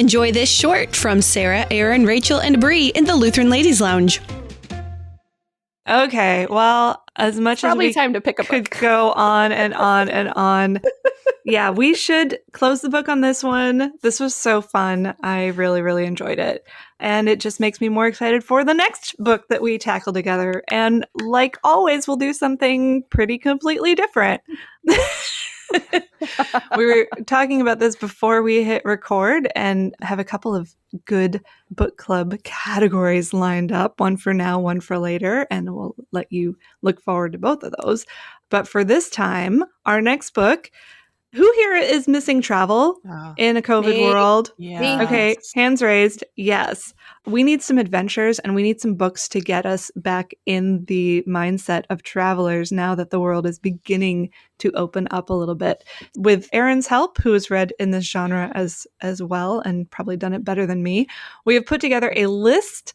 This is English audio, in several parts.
Enjoy this short from Sarah, Aaron, Rachel, and Bree in the Lutheran Ladies Lounge. Okay, well, as much Probably as we time to pick a could book. go on and on and on. Yeah, we should close the book on this one. This was so fun. I really, really enjoyed it. And it just makes me more excited for the next book that we tackle together. And like always, we'll do something pretty completely different. We were talking about this before we hit record and have a couple of good book club categories lined up, one for now, one for later, and we'll let you look forward to both of those. But for this time, our next book, who here is missing travel in a COVID Me. world? Yeah. Okay, hands raised. Yes. We need some adventures and we need some books to get us back in the mindset of travelers now that the world is beginning to open up a little bit. With Aaron's help, who has read in this genre as well and probably done it better than me, we have put together a list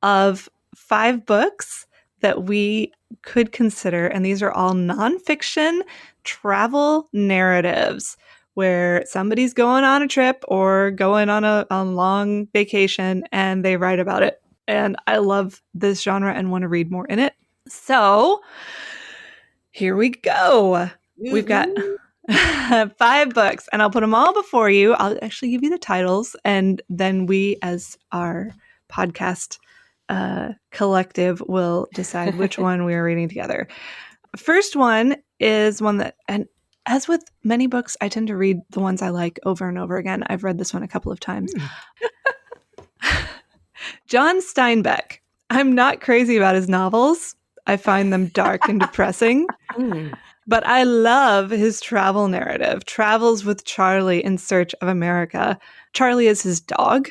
of 5 books that we could consider, and these are all nonfiction travel narratives where somebody's going on a trip or going on a long vacation and they write about it. And I love this genre and want to read more in it. So here we go. We've got 5 books and I'll put them all before you. I'll actually give you the titles and then we as our podcast collective will decide which one we are reading together. First one is one that, and as with many books, I tend to read the ones I like over and over again. I've read this one a couple of times. John Steinbeck. I'm not crazy about his novels. I find them dark and depressing. But I love his travel narrative, Travels with Charley in Search of America. Charley is his dog,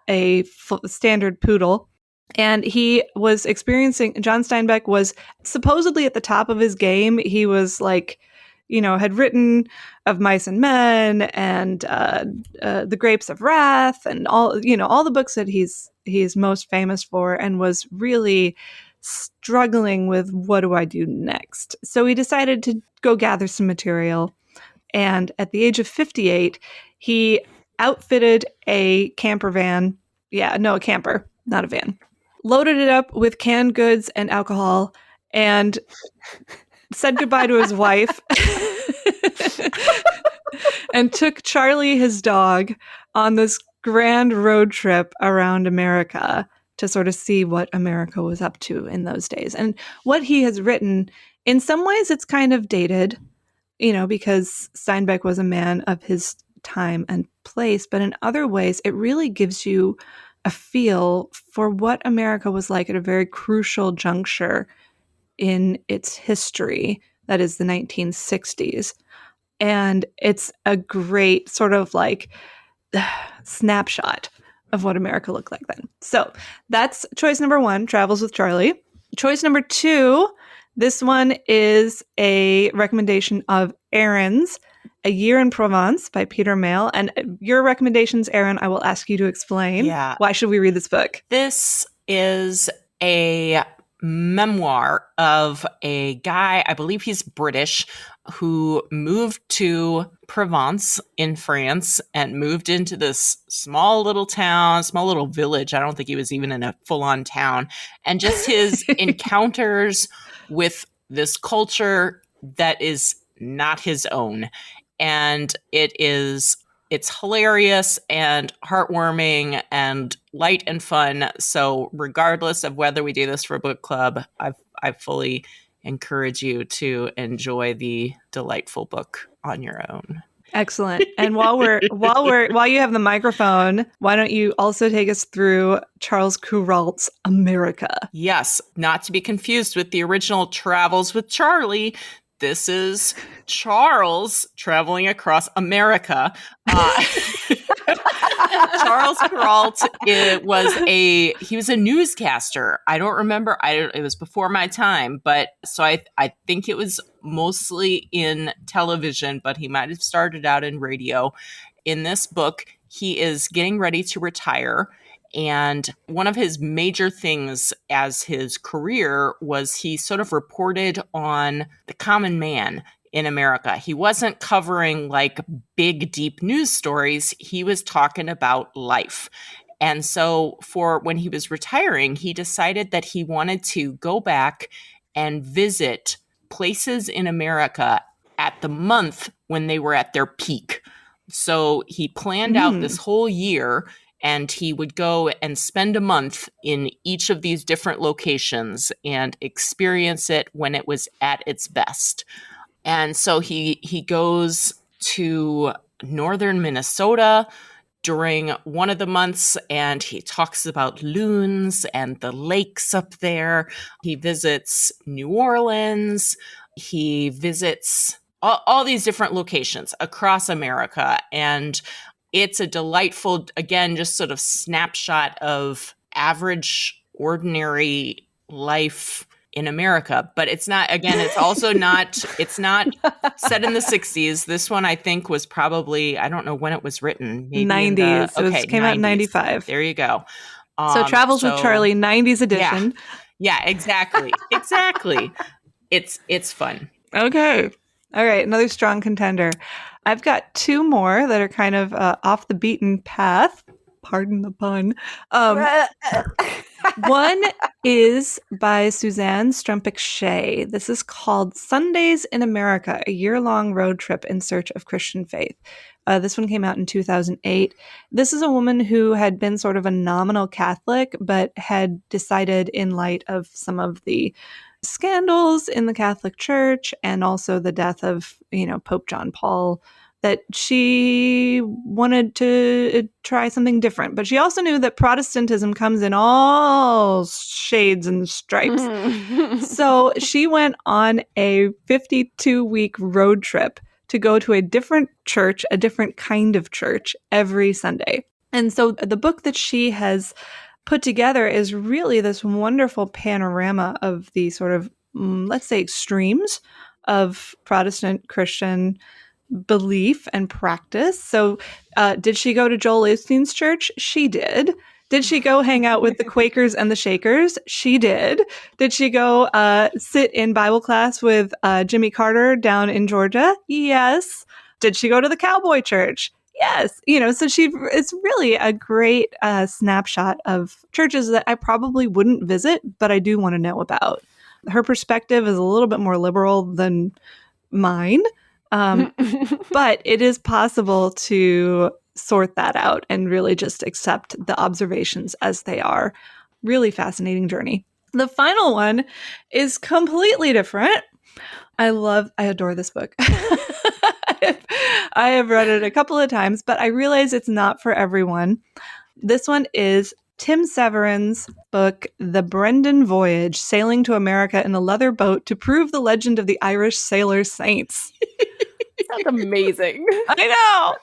a standard poodle. And he was experiencing, John Steinbeck was supposedly at the top of his game. He was like, had written Of Mice and Men and The Grapes of Wrath and all the books that he's most famous for, and was really struggling with what do I do next. So he decided to go gather some material. And at the age of 58, he outfitted a camper van. Yeah, no, a camper, not a van. Loaded it up with canned goods and alcohol and said goodbye to his wife and took Charley, his dog, on this grand road trip around America to sort of see what America was up to in those days. And what he has written, in some ways it's kind of dated, because Steinbeck was a man of his time and place, but in other ways it really gives you a feel for what America was like at a very crucial juncture in its history, that is the 1960s. And it's a great sort of like snapshot of what America looked like then. So that's choice number 1, Travels with Charley. Choice number 2, this one is a recommendation of Aaron's, A Year in Provence by Peter Mayle. And your recommendations, Aaron, I will ask you to explain. Yeah. Why should we read this book? This is a memoir of a guy, I believe he's British, who moved to Provence in France and moved into this small little town, small little village. I don't think he was even in a full-on town. And just his encounters with this culture that is not his own. And it's hilarious and heartwarming and light and fun. So regardless of whether we do this for book club, I fully encourage you to enjoy the delightful book on your own. Excellent. And while you have the microphone, why don't you also take us through Charles Kuralt's America? Yes, not to be confused with the original Travels with Charley. This is Charles traveling across America. Charles Kuralt he was a newscaster. I don't remember. It was before my time, but so I think it was mostly in television, but he might have started out in radio. In this book, he is getting ready to retire. And one of his major things as his career was he sort of reported on the common man in America. He wasn't covering like big, deep news stories. He was talking about life. And so for when he was retiring, he decided that he wanted to go back and visit places in America at the month when they were at their peak. So he planned out this whole year, and he would go and spend a month in each of these different locations and experience it when it was at its best. And so he goes to northern Minnesota during one of the months, and he talks about loons and the lakes up there. He visits New Orleans. He visits all these different locations across America. And it's a delightful, again, just sort of snapshot of average, ordinary life in America. But it's not, again, it's also not, it's not set in the 60s. This one, I think, was probably, I don't know when it was written. Maybe 90s. It came out in 95. There you go. So Travels with Charley, 90s edition. Yeah, exactly. Exactly. It's fun. Okay. All right. Another strong contender. I've got two more that are kind of off the beaten path. Pardon the pun. One is by Suzanne Strumpick Shea. This is called Sundays in America, a year-long road trip in search of Christian faith. This one came out in 2008. This is a woman who had been sort of a nominal Catholic, but had decided in light of some of the scandals in the Catholic Church and also the death of, Pope John Paul, that she wanted to try something different. But she also knew that Protestantism comes in all shades and stripes. So she went on a 52-week road trip to go to a different church, a different kind of church every Sunday. And so the book that she has put together is really this wonderful panorama of the sort of, let's say, extremes of Protestant Christian belief and practice. So did she go to Joel Osteen's church? She did. Did she go hang out with the Quakers and the Shakers? She did. Did she go sit in Bible class with Jimmy Carter down in Georgia? Yes. Did she go to the Cowboy Church? Yes. So it's really a great snapshot of churches that I probably wouldn't visit, but I do want to know about. Her perspective is a little bit more liberal than mine. But it is possible to sort that out and really just accept the observations as they are. Really fascinating journey. The final one is completely different. I adore this book. I have read it a couple of times, but I realize it's not for everyone. This one is Tim Severin's book, The Brendan Voyage, Sailing to America in a Leather Boat to Prove the Legend of the Irish Sailor Saints. That's amazing. I know.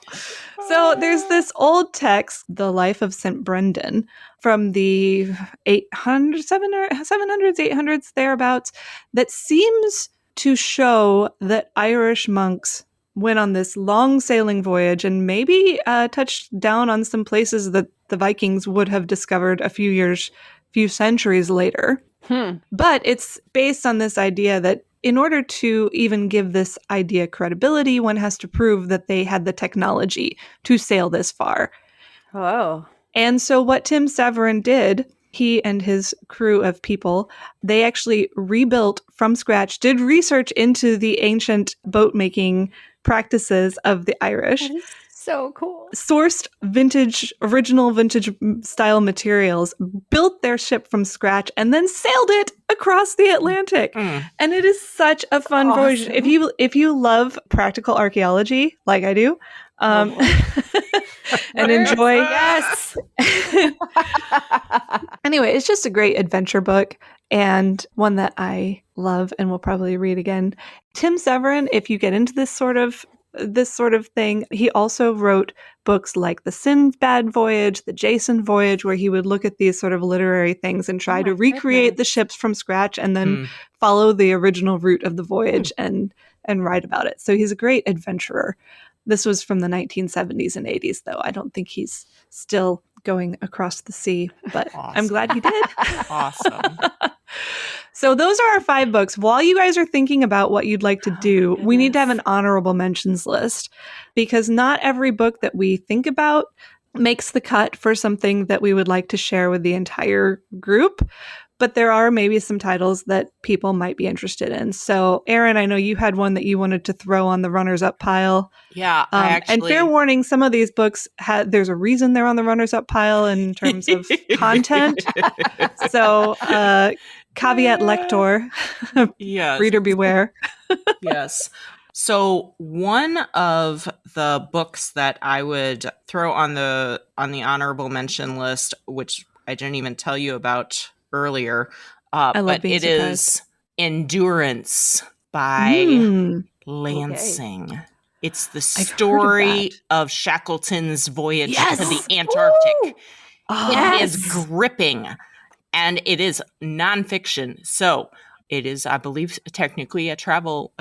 So there's this old text, The Life of St. Brendan, from the 700s, 800s, thereabouts, that seems to show that Irish monks went on this long sailing voyage and maybe touched down on some places that the Vikings would have discovered a few centuries later. But it's based on this idea that in order to even give this idea credibility, one has to prove that they had the technology to sail this far. Oh. And so what Tim Severin did, he and his crew of people, they actually rebuilt from scratch, did research into the ancient boat-making practices of the Irish. That is so cool. Sourced original vintage style materials, built their ship from scratch, and then sailed it across the Atlantic. And it is such a fun voyage. If you love practical archaeology, like I do, and enjoy, yes. Anyway, it's just a great adventure book and one that I love and will probably read again. Tim Severin, if you get into this sort of thing, he also wrote books like The Sinbad Voyage, The Jason Voyage, where he would look at these sort of literary things and try to recreate the ships from scratch and then follow the original route of the voyage and write about it. So he's a great adventurer. This was from the 1970s and 80s, though. I don't think he's still going across the sea, but awesome. I'm glad he did. Awesome. So those are our 5 books. While you guys are thinking about what you'd like to do, we need to have an honorable mentions list, because not every book that we think about makes the cut for something that we would like to share with the entire group. But there are maybe some titles that people might be interested in. So, Erin, I know you had one that you wanted to throw on the runners-up pile. Yeah, And fair warning, some of these books, there's a reason they're on the runners-up pile in terms of content. So, caveat lector, yes. reader beware. Yes. So one of the books that I would throw on the honorable mention list, which I didn't even tell you about earlier, but it is Endurance by Lansing. Okay. It's the story of Shackleton's voyage to the Antarctic. It is gripping, and it is nonfiction. So it is, I believe, technically a travel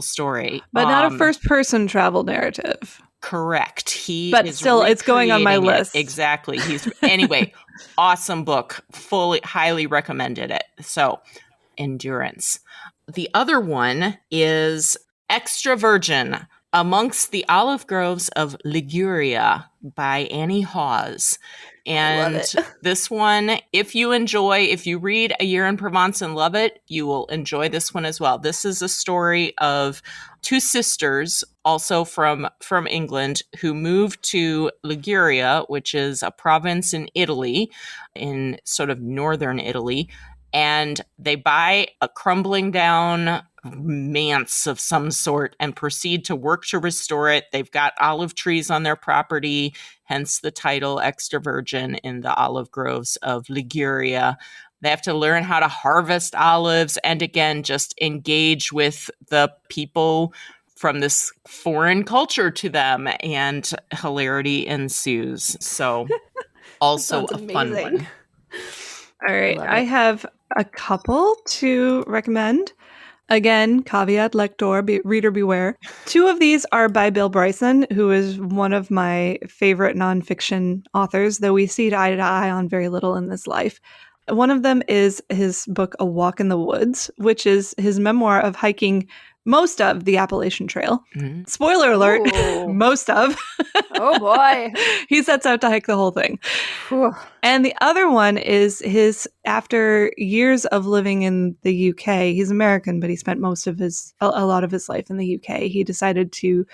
story, but not a first-person travel narrative. Correct. But still, it's going on my list. Exactly. Anyway, awesome book. Highly recommended it. So, Endurance. The other one is Extra Virgin: Amongst the Olive Groves of Liguria by Annie Hawes. And this one, if you read A Year in Provence and love it, you will enjoy this one as well. This is a story of 2 sisters, also from England, who moved to Liguria, which is a province in Italy, in sort of northern Italy. And they buy a crumbling down manse of some sort and proceed to work to restore it. They've got olive trees on their property, hence the title Extra Virgin, in the olive groves of Liguria. They have to learn how to harvest olives and, again, just engage with the people from this foreign culture to them, and hilarity ensues. So also a fun one. All right. I have a couple to recommend. Again, caveat lector, reader beware. 2 of these are by Bill Bryson, who is one of my favorite nonfiction authors, though we see eye to eye on very little in this life. One of them is his book, A Walk in the Woods, which is his memoir of hiking most of the Appalachian Trail. Mm-hmm. Spoiler alert, most of. Oh boy. He sets out to hike the whole thing. And the other one is his, after years of living in the UK, he's American, but he spent a lot of his life in the UK. He decided to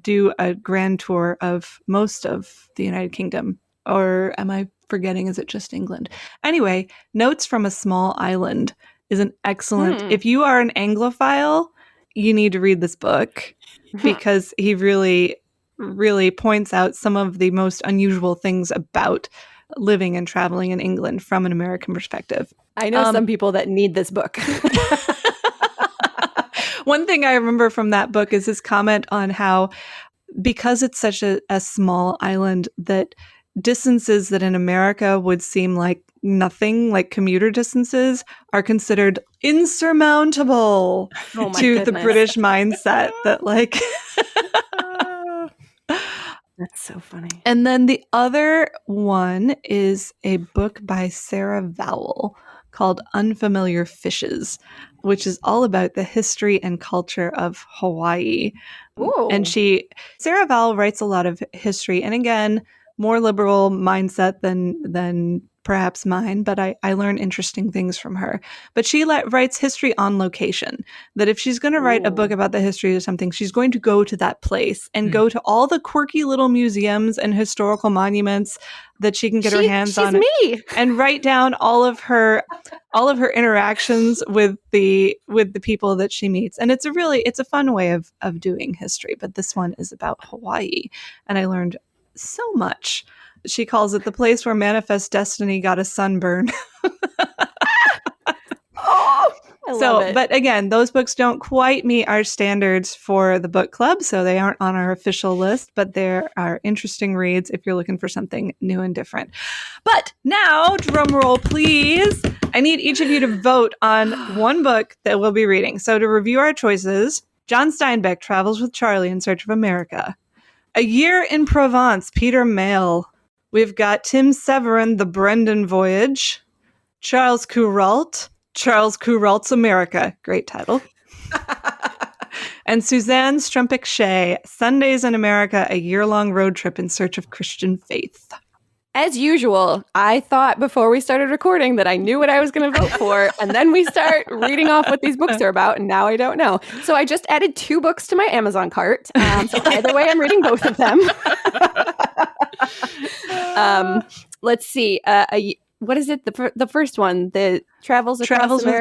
do a grand tour of most of the United Kingdom. Or am I forgetting? Is it just England? Anyway, Notes from a Small Island is an excellent, if you are an Anglophile, you need to read this book, because he really, really points out some of the most unusual things about living and traveling in England from an American perspective. I know some people that need this book. One thing I remember from that book is his comment on how, because it's such a small island, that distances that in America would seem like nothing, like commuter distances, are considered insurmountable to the British mindset that like... That's so funny. And then the other one is a book by Sarah Vowell called Unfamiliar Fishes, which is all about the history and culture of Hawaii. Ooh. And Sarah Vowell writes a lot of history, and again, more liberal mindset than perhaps mine, but I learn interesting things from her. But she writes history on location, that if she's going to write a book about the history of something, she's going to go to that place and go to all the quirky little museums and historical monuments that she can get her hands on, and write down all of her interactions with the people that she meets. And it's a fun way of doing history. But this one is about Hawaii, and I learned so much. She calls it the place where Manifest Destiny got a sunburn. I love it. But again, those books don't quite meet our standards for the book club, so they aren't on our official list, but there are interesting reads if you're looking for something new and different. But now, drum roll please, I need each of you to vote on one book that we'll be reading. So to review our choices, John Steinbeck travels with Charley in search of America. A Year in Provence, Peter Mayle. We've got Tim Severin, The Brendan Voyage. Charles Kuralt, Charles Kuralt's America. Great title. And Suzanne Strumpik-Shea, Sundays in America, a year-long road trip in search of Christian faith. As usual, I thought before we started recording that I knew what I was going to vote for, and then we start reading off what these books are about, and now I don't know. So I just added 2 books to my Amazon cart. So either way, I'm reading both of them. Let's see. What is it? The first one, the Travels with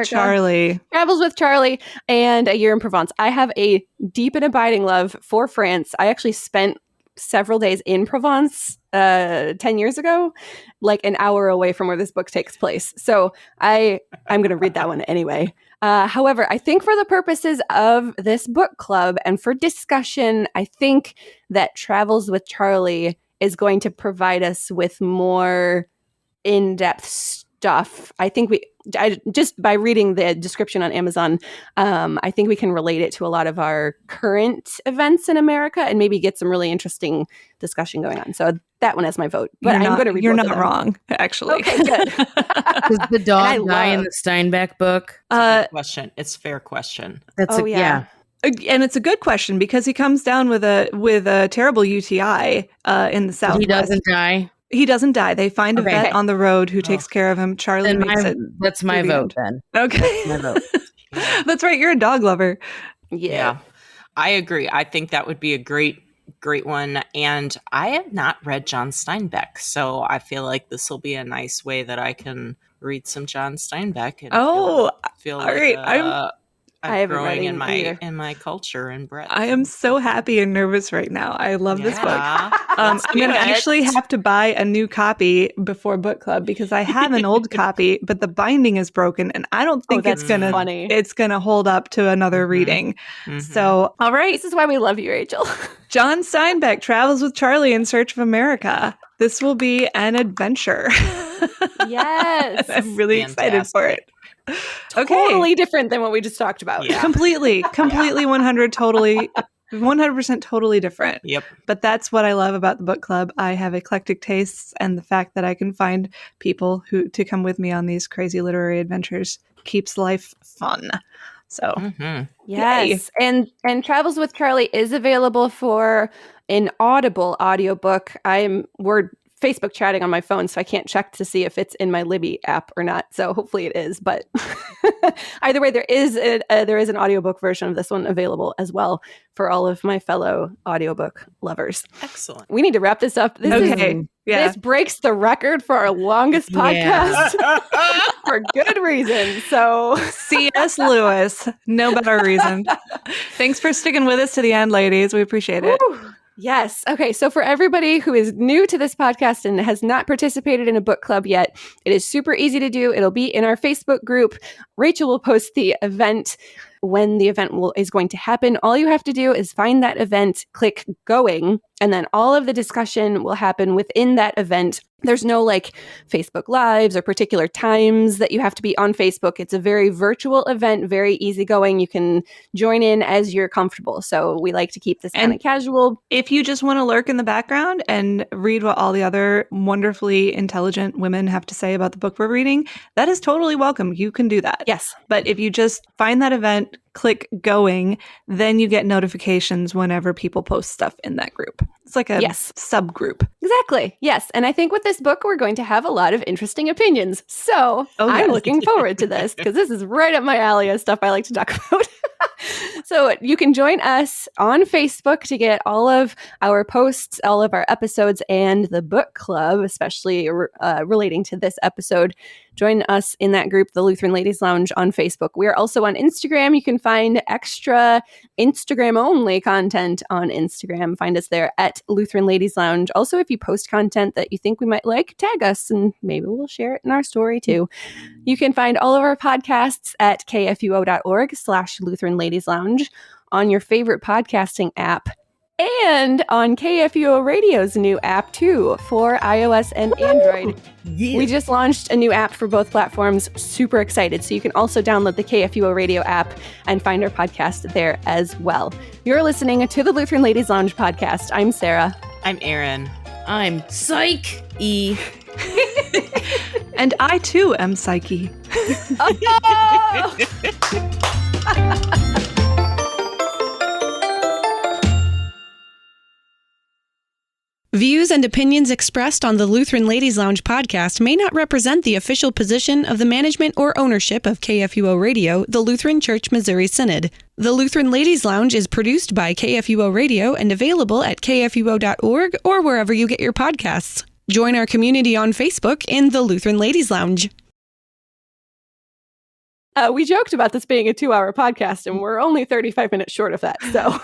Charley. Travels with Charley and A Year in Provence. I have a deep and abiding love for France. I actually spent several days in Provence 10 years ago, like an hour away from where this book takes place. So I'm going to read that one anyway. However, I think for the purposes of this book club and for discussion, I think that Travels with Charley is going to provide us with more in-depth stuff. I think just by reading the description on Amazon, I think we can relate it to a lot of our current events in America and maybe get some really interesting discussion going on. So that one has my vote. But I'm going to read. You're not wrong, actually. Okay, good. Does the dog die in the Steinbeck book? It's a good question. It's a fair question. Yeah. And it's a good question because he comes down with a terrible UTI in the Southwest. He doesn't die. He doesn't die. They find a vet on the road who takes care of him. Charley makes it. That's my vote then. Okay. My vote. That's right. You're a dog lover. Yeah. I agree. I think that would be a great one. And I have not read John Steinbeck, so I feel like this will be a nice way that I can read some John Steinbeck and feel like right. I'm growing in my culture and breadth. I am so happy and nervous right now. I love this book. I'm going to actually have to buy a new copy before book club because I have an old copy, but the binding is broken, and I don't think it's gonna hold up to another reading. Mm-hmm. So, all right, this is why we love you, Rachel. John Steinbeck, Travels with Charley in Search of America. This will be an adventure. Yes, I'm really excited for it. Totally different than what we just talked about. Yeah. Completely 100% totally different. Yep. But that's what I love about the book club. I have eclectic tastes, and the fact that I can find people to come with me on these crazy literary adventures keeps life fun. So, yes. Yay. And Travels with Charley is available for an Audible audiobook. We're Facebook chatting on my phone, so I can't check to see if it's in my Libby app or not. So hopefully it is. But either way, there is an audiobook version of this one available as well for all of my fellow audiobook lovers. Excellent. We need to wrap this up. This breaks the record for our longest podcast for good reason. So C.S. Lewis, no better reason. Thanks for sticking with us to the end, ladies. We appreciate it. Woo! Yes. Okay. So for everybody who is new to this podcast and has not participated in a book club yet, it is super easy to do. It'll be in our Facebook group. Rachel will post the event when the event is going to happen. All you have to do is find that event, click going, and then all of the discussion will happen within that event. There's no Facebook Lives or particular times that you have to be on Facebook. It's a very virtual event, very easygoing. You can join in as you're comfortable. So we like to keep this kind of casual. If you just want to lurk in the background and read what all the other wonderfully intelligent women have to say about the book we're reading, that is totally welcome. You can do that. Yes. But if you just find that event, click going, then you get notifications whenever people post stuff in that group. It's like a subgroup. Exactly. Yes. And I think with this book, we're going to have a lot of interesting opinions. So I'm looking forward to this because this is right up my alley of stuff I like to talk about. So you can join us on Facebook to get all of our posts, all of our episodes, and the book club, especially relating to this episode. Join us in that group, the Lutheran Ladies Lounge on Facebook. We are also on Instagram. You can find extra Instagram-only content on Instagram. Find us there at Lutheran Ladies Lounge. Also, if you post content that you think we might like, tag us and maybe we'll share it in our story too. You can find all of our podcasts at kfuo.org/Lutheran Ladies Lounge on your favorite podcasting app and on KFUO Radio's new app too for iOS and Android. Yeah. We just launched a new app for both platforms. Super excited. So you can also download the KFUO Radio app and find our podcast there as well. You're listening to the Lutheran Ladies Lounge podcast. I'm Sarah. I'm Erin. I'm Psyche. And I too am Psyche. Views and opinions expressed on the Lutheran Ladies Lounge podcast may not represent the official position of the management or ownership of KFUO Radio, the Lutheran Church Missouri Synod. The Lutheran Ladies Lounge is produced by KFUO Radio and available at kfuo.org or wherever you get your podcasts. Join our community on Facebook in the Lutheran Ladies Lounge. We joked about this being a 2-hour podcast, and we're only 35 minutes short of that, so...